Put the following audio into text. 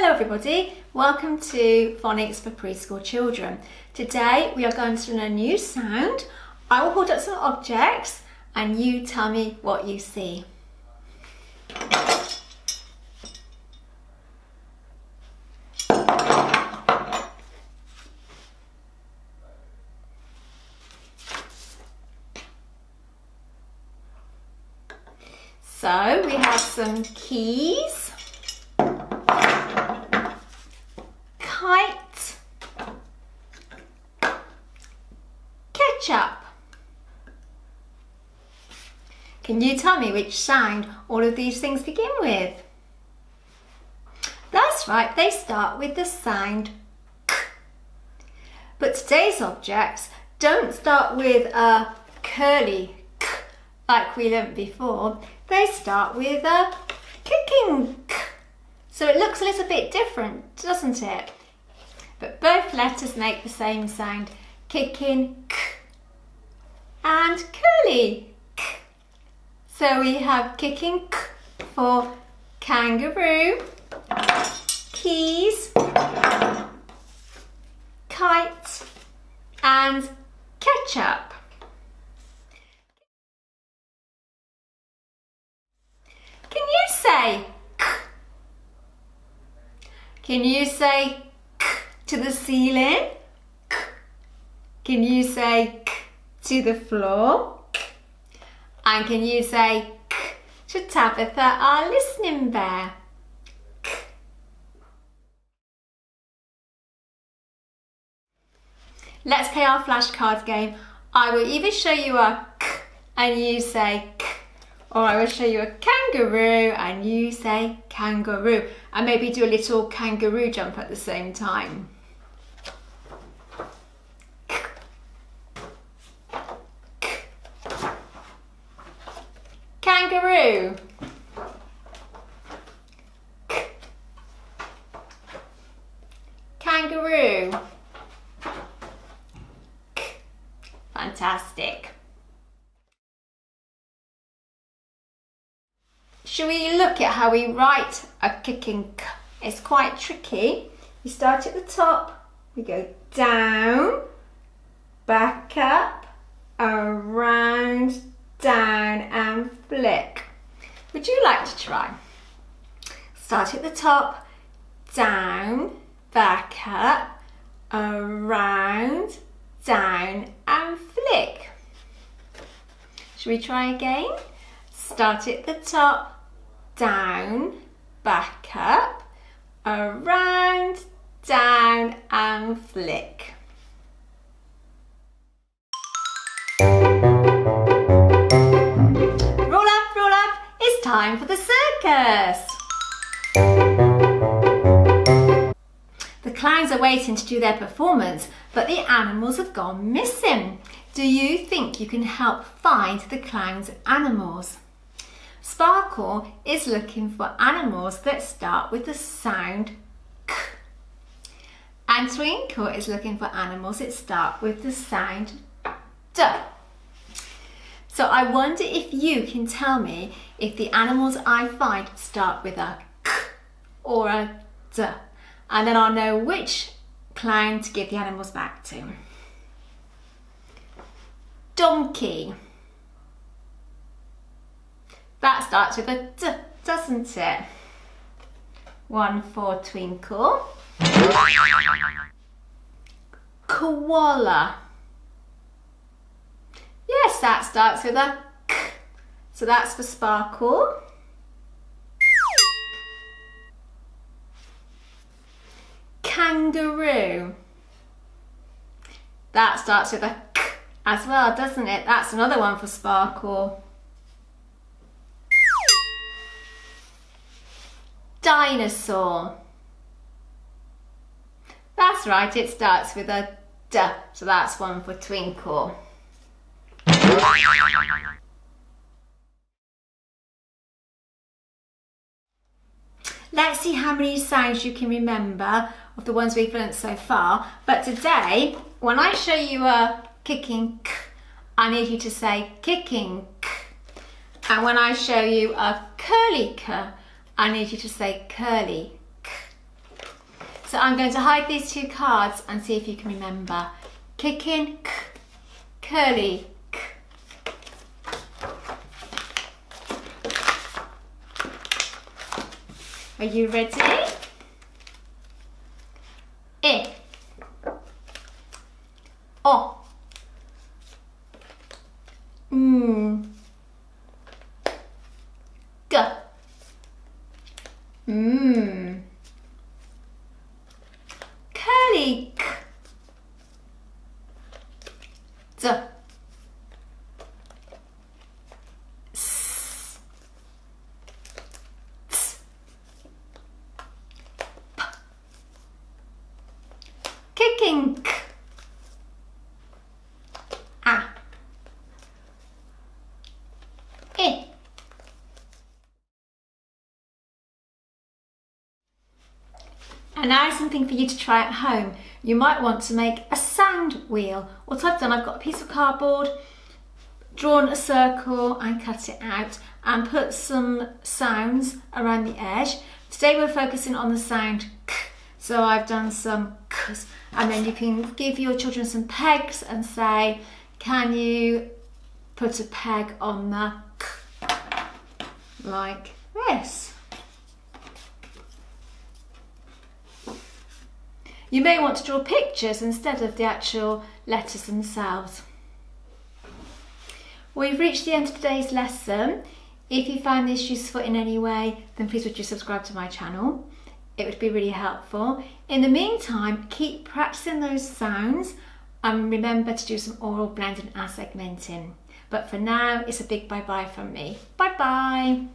Hello everybody, welcome to Phonics for Preschool Children. Today we are going to learn a new sound. I will hold up some objects and you tell me what you see. So we have some keys, kite, ketchup. Can you tell me which sound all of these things begin with? That's right, they start with the sound k. But today's objects don't start with a curly k like we learnt before. They start with a kicking k. So it looks a little bit different, doesn't it? But both letters make the same sound, kicking k and curly k. So we have kicking k for kangaroo, keys, kite and ketchup. Can you say k? Can you say k to the ceiling? K. Can you say k to the floor? K. And can you say k to Tabitha, our listening bear? K. Let's play our flashcards game. I will either show you a k and you say k, or I will show you a kangaroo and you say kangaroo, and maybe do a little kangaroo jump at the same time. Kangaroo. Kangaroo. Fantastic. Shall we look at how we write a kicking k? It's quite tricky. We start at the top, we go down, back up, around, down and flick. Would you like to try? Start at the top, down, back up, around, down and flick. Shall we try again? Start at the top, down, back up, around, down and flick. Roll up, it's time for the circus. The clowns are waiting to do their performance, but the animals have gone missing. Do you think you can help find the clowns' animals? Sparkle is looking for animals that start with the sound k. And Twinkle is looking for animals that start with the sound d. So I wonder if you can tell me if the animals I find start with a k or a d. And then I'll know which clown to give the animals back to. Donkey. That starts with a d, doesn't it? One for Twinkle. Koala. Yes, that starts with a k. So that's for Sparkle. Kangaroo. That starts with a k as well, doesn't it? That's another one for Sparkle. Dinosaur. That's right, it starts with a d, so that's one for Twinkle. Let's see how many sounds you can remember of the ones we've learnt so far. But today, when I show you a kicking k, I need you to say kicking k. And when I show you a curly k, I need you to say curly k. So I'm going to hide these two cards and see if you can remember. Kicking, k, curly, k. Are you ready? I, O, G, curly, k, Z, S, Ts, P, kicking, k, A, I. And now is something for you to try at home. You might want to make a sound wheel. What I've done, I've got a piece of cardboard, drawn a circle and cut it out and put some sounds around the edge. Today we're focusing on the sound k, so I've done some k's, and then you can give your children some pegs and say, can you put a peg on the k, like this. You may want to draw pictures instead of the actual letters themselves. We've reached the end of today's lesson. If you found this useful in any way, then please would you subscribe to my channel. It would be really helpful. In the meantime, keep practicing those sounds and remember to do some oral blending and segmenting. But for now, it's a big bye-bye from me. Bye-bye.